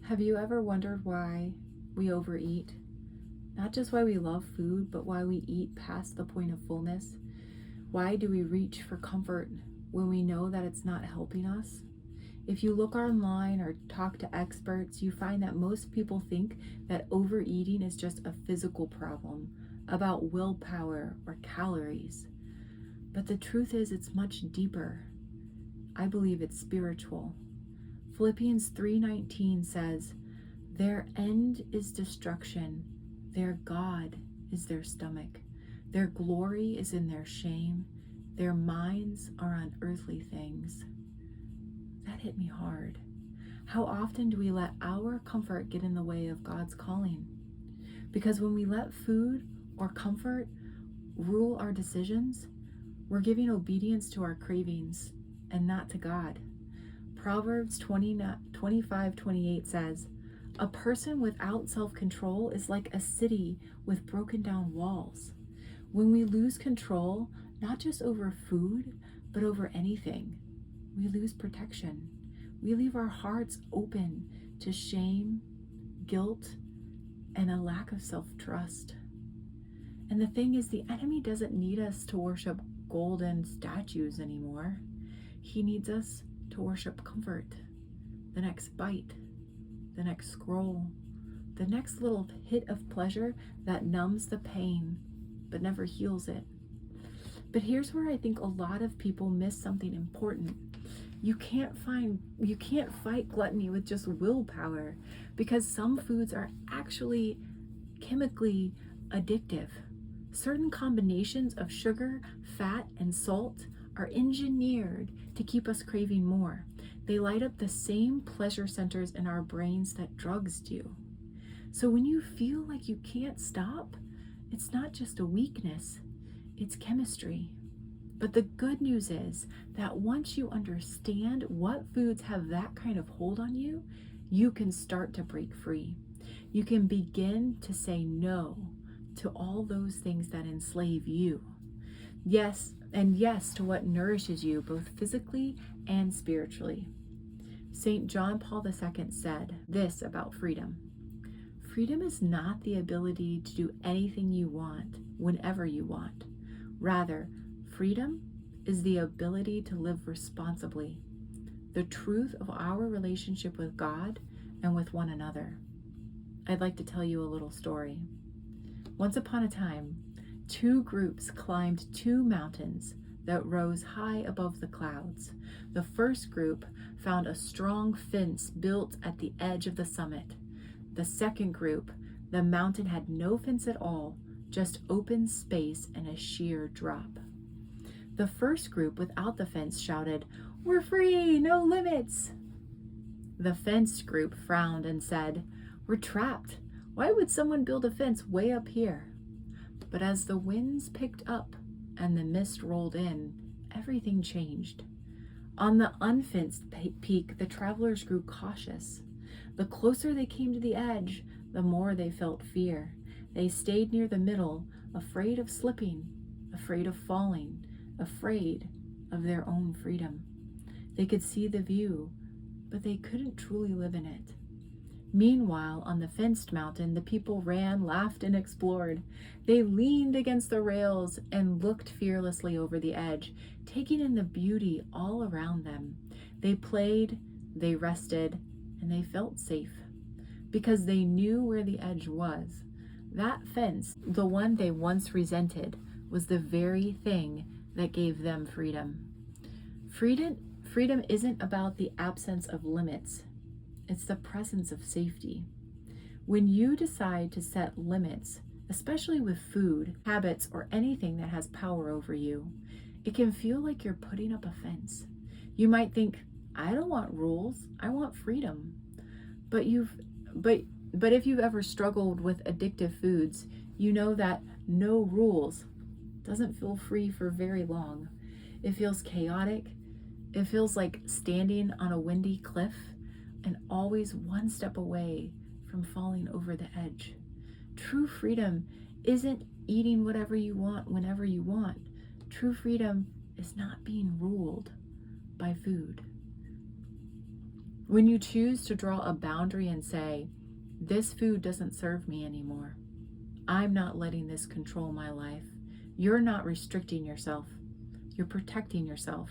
Have you ever wondered why we overeat? Not just why we love food, but why we eat past the point of fullness? Why do we reach for comfort when we know that it's not helping us? If you look online or talk to experts, you find that most people think that overeating is just a physical problem, about willpower or calories. But the truth is, it's much deeper. I believe it's spiritual. Philippians 3:19 says, "Their end is destruction. Their God is their stomach. Their glory is in their shame. Their minds are on earthly things." That hit me hard. How often do we let our comfort get in the way of God's calling? Because when we let food or comfort rule our decisions, we're giving obedience to our cravings and not to God. Proverbs 25:28 says, "A person without self-control is like a city with broken down walls." When we lose control, not just over food, but over anything, we lose protection. We leave our hearts open to shame, guilt, and a lack of self-trust. And the thing is, the enemy doesn't need us to worship golden statues anymore. He needs us to worship comfort, the next bite, the next scroll, the next little hit of pleasure that numbs the pain but never heals it. But here's where I think a lot of people miss something important. You can't fight gluttony with just willpower, because some foods are actually chemically addictive. Certain combinations of sugar, fat, and salt are engineered to keep us craving more. They light up the same pleasure centers in our brains that drugs do. So when you feel like you can't stop, it's not just a weakness, it's chemistry. But the good news is that once you understand what foods have that kind of hold on you, you can start to break free. You can begin to say no to all those things that enslave you. Yes to what nourishes you both physically and spiritually. St. John Paul II said this about freedom: "Freedom is not the ability to do anything you want whenever you want. Rather, freedom is the ability to live responsibly, the truth of our relationship with God and with one another." I'd like to tell you a little story. Once upon a time, two groups climbed two mountains that rose high above the clouds. The first group found a strong fence built at the edge of the summit. The second group, the mountain had no fence at all, just open space and a sheer drop. The first group without the fence shouted, "We're free, no limits." The fenced group frowned and said, "We're trapped. Why would someone build a fence way up here?" But as the winds picked up and the mist rolled in, everything changed. On the unfenced peak, the travelers grew cautious. The closer they came to the edge, the more they felt fear. They stayed near the middle, afraid of slipping, afraid of falling, afraid of their own freedom. They could see the view, but they couldn't truly live in it. Meanwhile, on the fenced mountain, the people ran, laughed, and explored. They leaned against the rails and looked fearlessly over the edge, taking in the beauty all around them. They played, they rested, and they felt safe because they knew where the edge was. That fence, the one they once resented, was the very thing that gave them freedom. Freedom isn't about the absence of limits. It's the presence of safety. When you decide to set limits, especially with food, habits, or anything that has power over you, it can feel like you're putting up a fence. You might think, "I don't want rules, I want freedom." But if you've ever struggled with addictive foods, you know that no rules doesn't feel free for very long. It feels chaotic. It feels like standing on a windy cliff and always one step away from falling over the edge. True freedom isn't eating whatever you want whenever you want. True freedom is not being ruled by food. When you choose to draw a boundary and say, this food doesn't serve me anymore. I'm not letting this control my life. You're not restricting yourself. You're protecting yourself.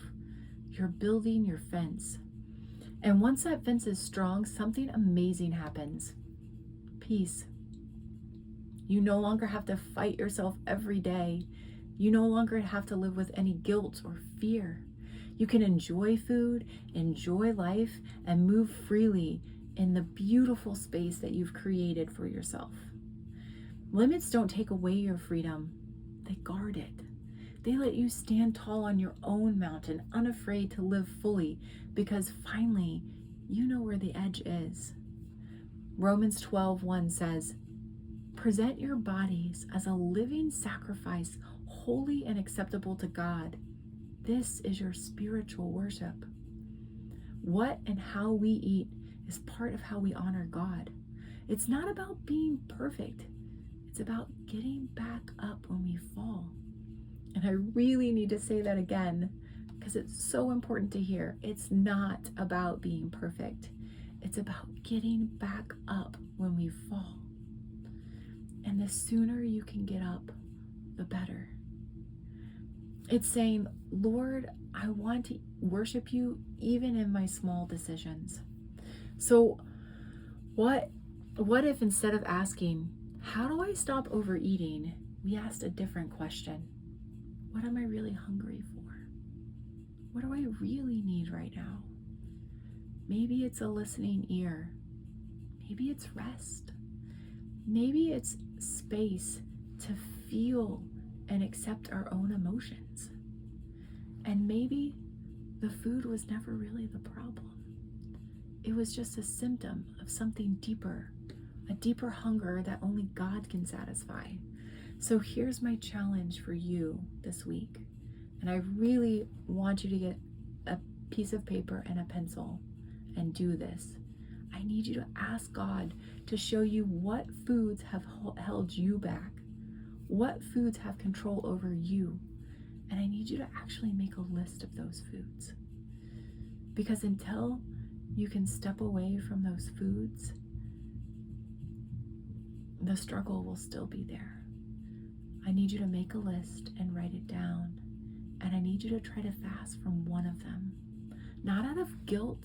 You're building your fence. And once that fence is strong, something amazing happens. Peace. You no longer have to fight yourself every day. You no longer have to live with any guilt or fear. You can enjoy food, enjoy life, and move freely in the beautiful space that you've created for yourself. Limits don't take away your freedom. They guard it. They let you stand tall on your own mountain, unafraid to live fully, because finally, you know where the edge is. Romans 12:1 says, present your bodies as a living sacrifice, holy and acceptable to God. This is your spiritual worship. What and how we eat is part of how we honor God. It's not about being perfect. It's about getting back up when we fall. And I really need to say that again because it's so important to hear. It's not about being perfect. It's about getting back up when we fall. And the sooner you can get up, the better. It's saying, Lord, I want to worship you even in my small decisions. So what if instead of asking, how do I stop overeating, we asked a different question? What am I really hungry for? What do I really need right now? Maybe it's a listening ear. Maybe it's rest. Maybe it's space to feel and accept our own emotions. And maybe the food was never really the problem. It was just a symptom of something deeper, a deeper hunger that only God can satisfy. So here's my challenge for you this week. And I really want you to get a piece of paper and a pencil and do this. I need you to ask God to show you what foods have held you back, what foods have control over you. And I need you to actually make a list of those foods. Because until you can step away from those foods, the struggle will still be there. I need you to make a list and write it down. And I need you to try to fast from one of them. Not out of guilt,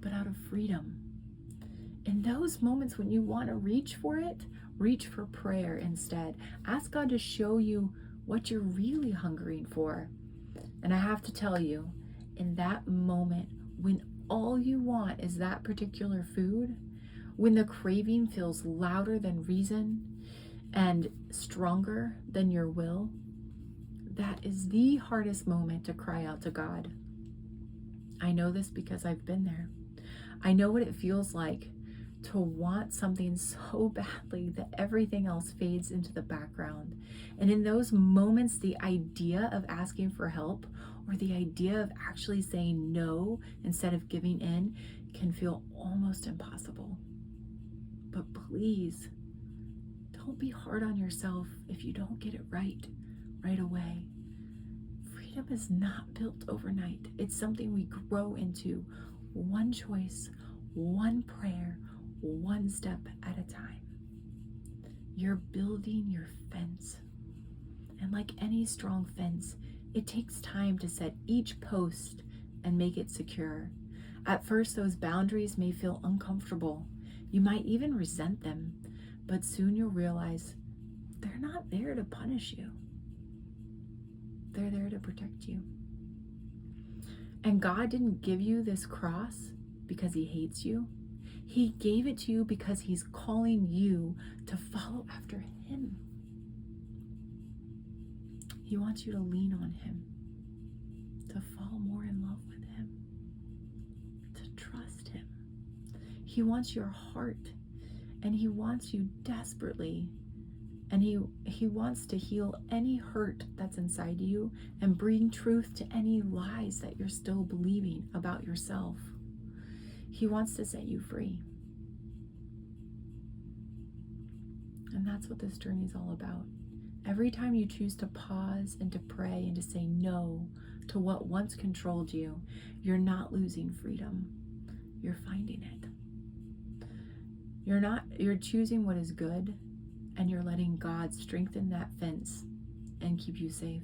but out of freedom. In those moments when you want to reach for it, reach for prayer instead. Ask God to show you what you're really hungering for. And I have to tell you, in that moment, when all you want is that particular food, when the craving feels louder than reason and stronger than your will, that is the hardest moment to cry out to God. I know this because I've been there. I know what it feels like to want something so badly that everything else fades into the background. And in those moments, the idea of asking for help or the idea of actually saying no instead of giving in can feel almost impossible. But please, don't be hard on yourself if you don't get it right away. Freedom is not built overnight. It's something we grow into, one choice, one prayer, one step at a time. You're building your fence. And like any strong fence, it takes time to set each post and make it secure. At first, those boundaries may feel uncomfortable. You might even resent them, but soon you'll realize they're not there to punish you. They're there to protect you. And God didn't give you this cross because he hates you. He gave it to you because he's calling you to follow after him. He wants you to lean on him, to fall more in love with him, to trust him. He wants your heart, and he wants you desperately. And he wants to heal any hurt that's inside you and bring truth to any lies that you're still believing about yourself. He wants to set you free. And that's what this journey is all about. Every time you choose to pause and to pray and to say no to what once controlled you, you're not losing freedom. you're finding it. You're choosing what is good, and you're letting God strengthen that fence and keep you safe.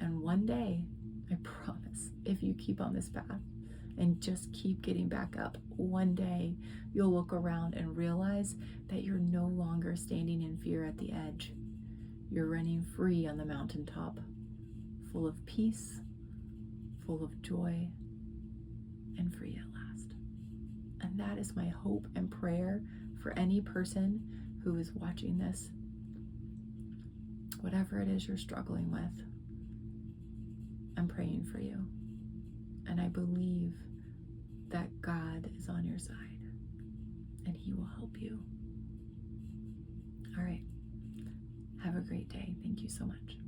And one day, I promise, if you keep on this path and just keep getting back up, one day you'll look around and realize that you're no longer standing in fear at the edge. You're running free on the mountaintop, full of peace, full of joy, and free at last. And that is my hope and prayer for any person who is watching this. Whatever it is you're struggling with, I'm praying for you. And I believe that God is on your side and He will help you. All right. Have a great day. Thank you so much.